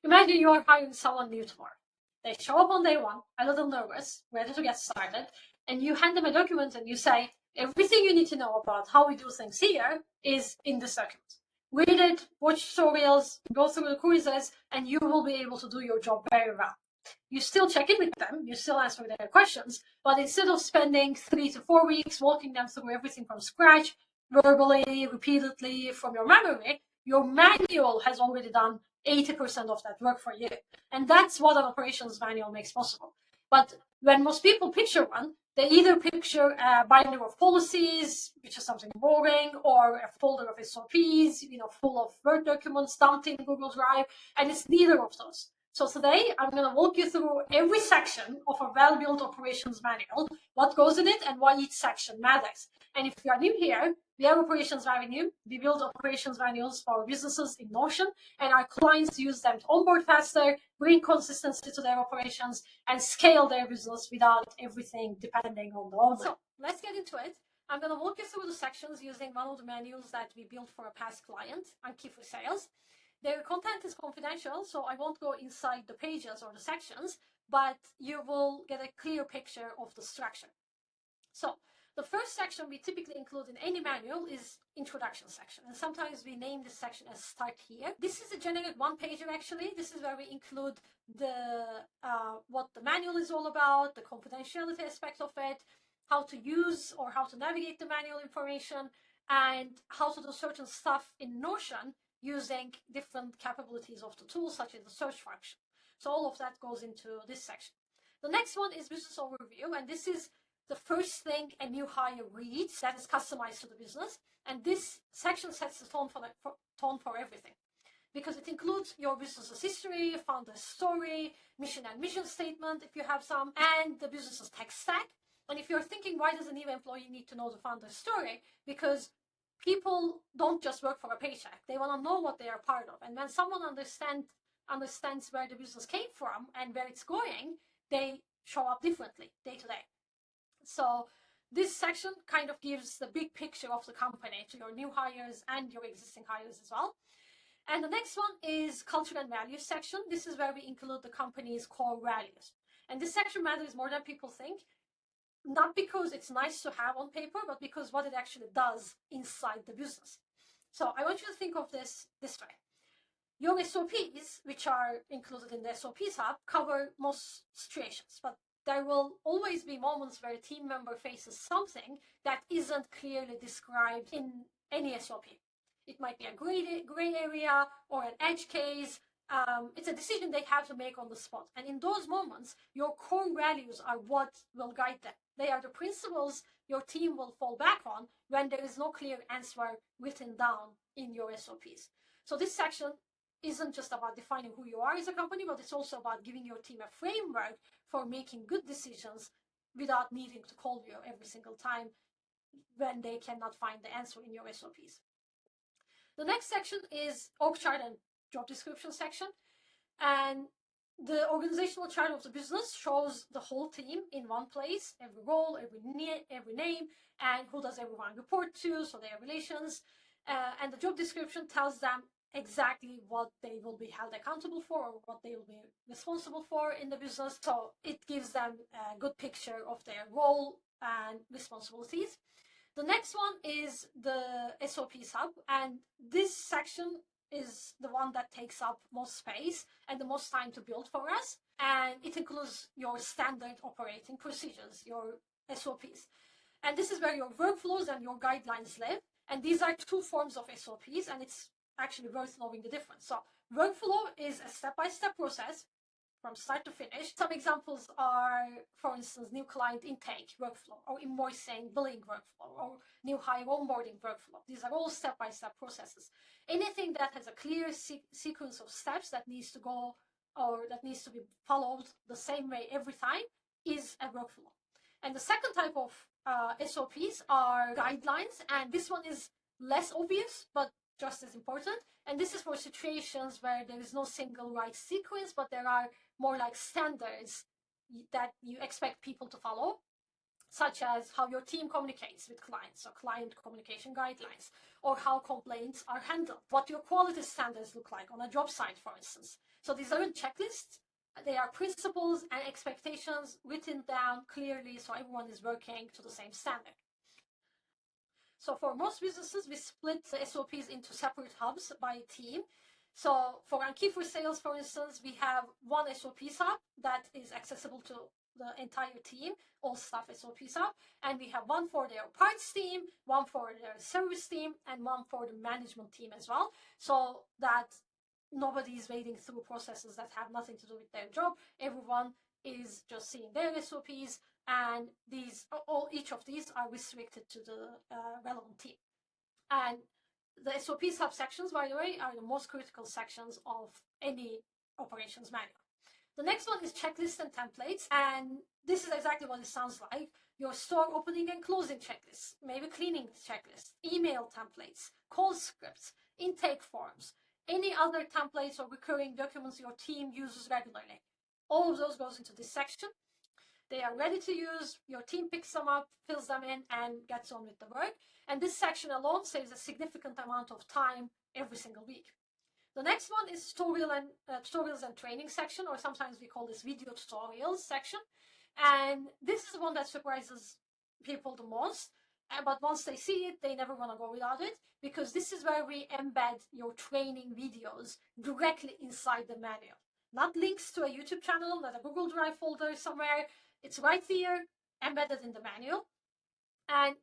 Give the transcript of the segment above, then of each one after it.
Imagine you are hiring someone new tomorrow. They show up on day one, a little nervous, ready to get started, and you hand them a document and you say, everything you need to know about how we do things here is in this document. Read it, watch tutorials, go through the quizzes, and you will be able to do your job very well. You still check in with them, you still answer their questions, but instead of spending 3 to 4 weeks walking them through everything from scratch, verbally, repeatedly, from your memory, your manual has already done 80% of that work for you. And that's what an operations manual makes possible. But when most people picture one, they either picture a binder of policies, which is something boring, or a folder of SOPs, full of Word documents dumped in Google Drive, and it's neither of those. So today, I'm going to walk you through every section of a well-built operations manual, what goes in it, and why each section matters. And if you are new here, we have Operations Revenue. We build operations manuals for our businesses in Notion, and our clients use them to onboard faster, bring consistency to their operations, and scale their business without everything depending on the owner. So let's get into it. I'm going to walk you through the sections using one of the manuals that we built for a past client, Anki for Sales. Their content is confidential, so I won't go inside the pages or the sections, but you will get a clear picture of the structure. So the first section we typically include in any manual is introduction section, and sometimes we name this section as start here. This is a generic one-pager actually. This is where we include the what the manual is all about, the confidentiality aspect of it, how to use or how to navigate the manual information, and how to do certain stuff in Notion using different capabilities of the tool, such as the search function. So all of that goes into this section. The next one is business overview, and this is the first thing a new hire reads that is customized to the business. And this section sets the tone for everything, because it includes your business's history, founder's story, mission and mission statement, if you have some, and the business's tech stack. And if you're thinking, why does a new employee need to know the founder's story? Because people don't just work for a paycheck. They want to know what they are part of. And when someone understands where the business came from and where it's going, they show up differently day to day. So this section kind of gives the big picture of the company to your new hires and your existing hires as well. And the next one is culture and values section. This is where we include the company's core values. And this section matters more than people think, not because it's nice to have on paper, but because what it actually does inside the business. So I want you to think of this way. Your SOPs, which are included in the SOPs hub, cover most situations, but there will always be moments where a team member faces something that isn't clearly described in any SOP. It might be a gray area or an edge case. It's a decision they have to make on the spot. And in those moments, your core values are what will guide them. They are the principles your team will fall back on when there is no clear answer written down in your SOPs. So this section isn't just about defining who you are as a company, but it's also about giving your team a framework for making good decisions without needing to call you every single time when they cannot find the answer in your SOPs. The next section is org chart and job description section. And the organizational chart of the business shows the whole team in one place, every role, every name, and who does everyone report to, so their relations. And the job description tells them exactly what they will be held accountable for or what they will be responsible for in the business. So it gives them a good picture of their role and responsibilities. The next one is the SOPs hub, and this section is the one that takes up most space and the most time to build for us. And it includes your standard operating procedures, your SOPs. And this is where your workflows and your guidelines live. And these are two forms of SOPs, and it's actually worth knowing the difference. So workflow is a step-by-step process from start to finish. Some examples are, for instance, new client intake workflow, or invoicing, billing workflow, or new hire onboarding workflow. These are all step-by-step processes. Anything that has a clear sequence of steps that needs to go or that needs to be followed the same way every time is a workflow. And the second type of SOPs are guidelines, and this one is less obvious, but just as important. And this is for situations where there is no single right sequence, but there are more like standards that you expect people to follow. such as how your team communicates with clients, or client communication guidelines, or how complaints are handled, what your quality standards look like on a job site, for instance. So these aren't checklists. They are principles and expectations written down clearly so everyone is working to the same standard. So for most businesses, we split the SOPs into separate hubs by team. So for key for sales, for instance, we have one SOPs hub that is accessible to the entire team, all staff SOPs hub, and we have one for their parts team, one for their service team, and one for the management team as well, so that nobody is wading through processes that have nothing to do with their job. Everyone is just seeing their SOPs, and each of these are restricted to the relevant team. And the SOP subsections, by the way, are the most critical sections of any operations manual. The next one is checklists and templates, and this is exactly what it sounds like. Your store opening and closing checklists, maybe cleaning checklists, email templates, call scripts, intake forms, any other templates or recurring documents your team uses regularly. All of those goes into this section. They are ready to use, your team picks them up, fills them in, and gets on with the work. And this section alone saves a significant amount of time every single week. The next one is tutorials and training section, or sometimes we call this video tutorials section. And this is the one that surprises people the most. But once they see it, they never want to go without it, because this is where we embed your training videos directly inside the manual. Not links to a YouTube channel, not a Google Drive folder somewhere. It's right here, embedded in the manual. And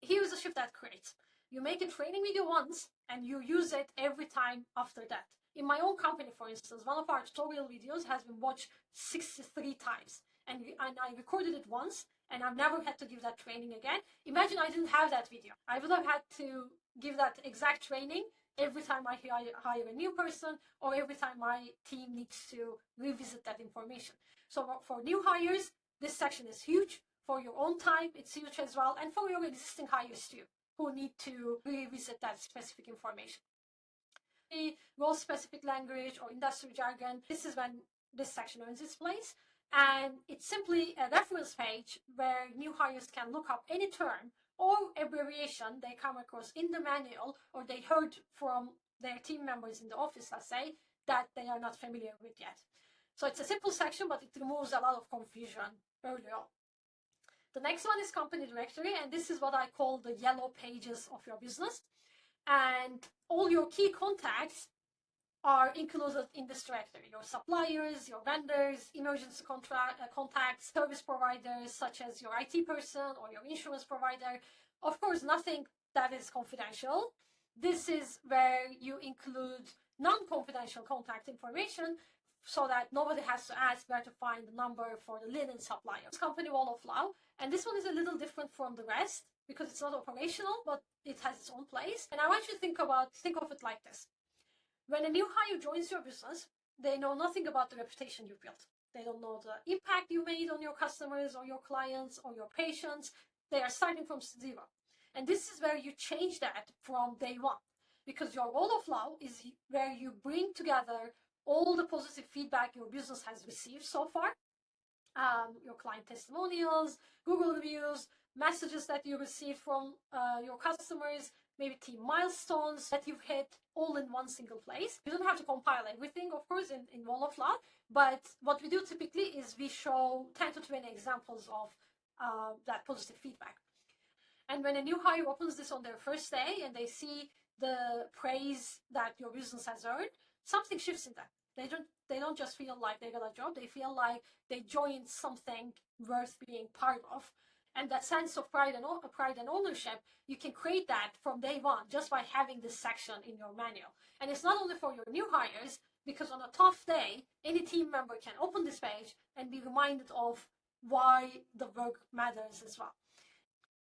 here's the shift that creates. You make a training video once, and you use it every time after that. In my own company, for instance, one of our tutorial videos has been watched 63 times. And I recorded it once, and I've never had to give that training again. Imagine I didn't have that video. I would have had to give that exact training every time I hire a new person, or every time my team needs to revisit that information. So for new hires, this section is huge. For your own time, it's huge as well. And for your existing hires too, who need to revisit that specific information. Role-specific language or industry jargon, this is when this section earns its place. And it's simply a reference page where new hires can look up any term or abbreviation they come across in the manual, or they heard from their team members in the office, let's say, that they are not familiar with yet. So it's a simple section, but it removes a lot of confusion early on. The next one is company directory, and this is what I call the yellow pages of your business. And all your key contacts are included in this directory. Your suppliers, your vendors, emergency contacts, service providers such as your IT person or your insurance provider. Of course, nothing that is confidential. This is where you include non-confidential contact information, so that nobody has to ask where to find the number for the linen supplier. It's company wall of law, and this one is a little different from the rest because it's not operational, but it has its own place. And I want you to think of it like this. When a new hire joins your business, they know nothing about the reputation you built. They don't know the impact you made on your customers or your clients or your patients. They are starting from zero. And this is where you change that from day one, because your wall of law is where you bring together all the positive feedback your business has received so far, your client testimonials, Google reviews, messages that you received from your customers, maybe team milestones that you've hit, all in one single place. You don't have to compile everything, of course, in Wall of Law, but what we do typically is we show 10 to 20 examples of that positive feedback. And when a new hire opens this on their first day and they see the praise that your business has earned, something shifts in them. They don't just feel like they got a job, they feel like they joined something worth being part of. And that sense of pride and ownership, you can create that from day one just by having this section in your manual. And it's not only for your new hires, because on a tough day, any team member can open this page and be reminded of why the work matters as well.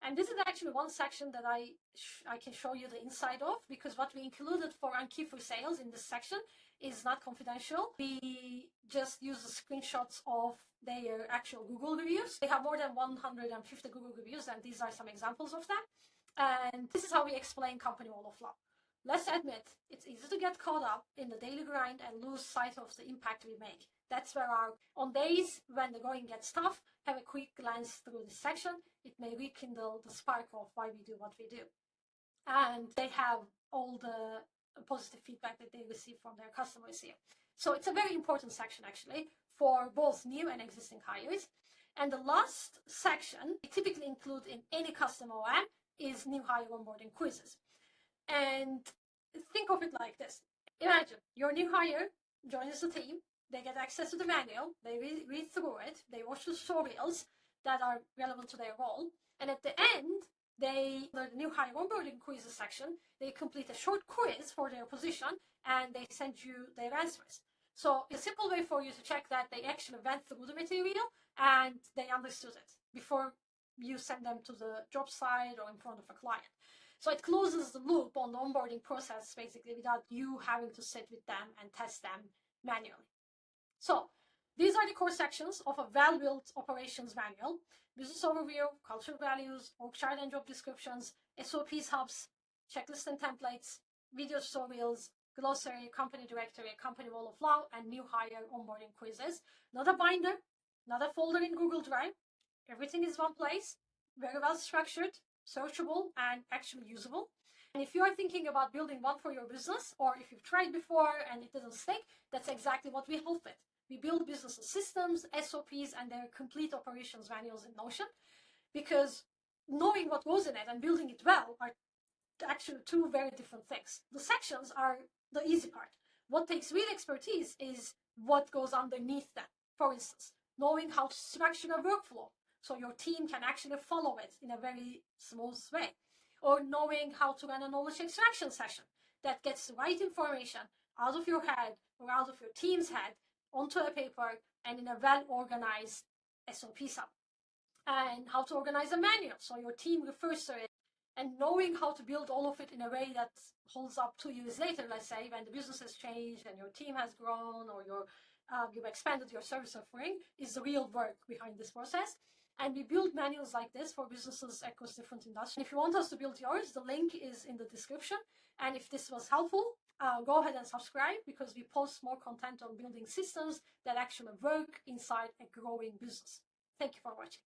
And this is actually one section that I can show you the inside of, because what we included for key for sales in this section is not confidential. We just use the screenshots of their actual Google reviews. They have more than 150 Google reviews, and these are some examples of them. And this is how we explain company wall of law. let's admit, it's easy to get caught up in the daily grind and lose sight of the impact we make. That's where on days when the going gets tough, have a quick glance through this section. It may rekindle the spark of why we do what we do. And they have all the positive feedback that they receive from their customers here. So it's a very important section, actually, for both new and existing hires. And the last section we typically include in any custom OM is new hire onboarding quizzes. And think of it like this. Imagine your new hire joins the team, they get access to the manual, they read through it, they watch the tutorials that are relevant to their role, and at the end, the new hire onboarding quizzes section, they complete a short quiz for their position and they send you their answers. So it's a simple way for you to check that they actually went through the material and they understood it before you send them to the job site or in front of a client. So it closes the loop on the onboarding process, basically, without you having to sit with them and test them manually. So these are the core sections of a well-built operations manual: business overview, cultural values, org chart and job descriptions, SOPs hubs, checklists and templates, video tutorials, glossary, company directory, company wall of law, and new hire onboarding quizzes. Not a binder, not a folder in Google Drive. Everything is one place, very well structured, searchable, and actually usable. And if you are thinking about building one for your business, or if you've tried before and it doesn't stick, that's exactly what we help with. We build business systems, SOPs, and their complete operations manuals in Notion, because knowing what goes in it and building it well are actually two very different things. The sections are the easy part. What takes real expertise is what goes underneath them. For instance, knowing how to structure a workflow so your team can actually follow it in a very smooth way, or knowing how to run a knowledge extraction session that gets the right information out of your head or out of your team's head onto a paper and in a well-organized SOP sub. And how to organize a manual so your team refers to it, and knowing how to build all of it in a way that holds up 2 years later, let's say, when the business has changed and your team has grown, or you've expanded your service offering, is the real work behind this process. And we build manuals like this for businesses across different industries. If you want us to build yours, the link is in the description. And if this was helpful, go ahead and subscribe, because we post more content on building systems that actually work inside a growing business. Thank you for watching.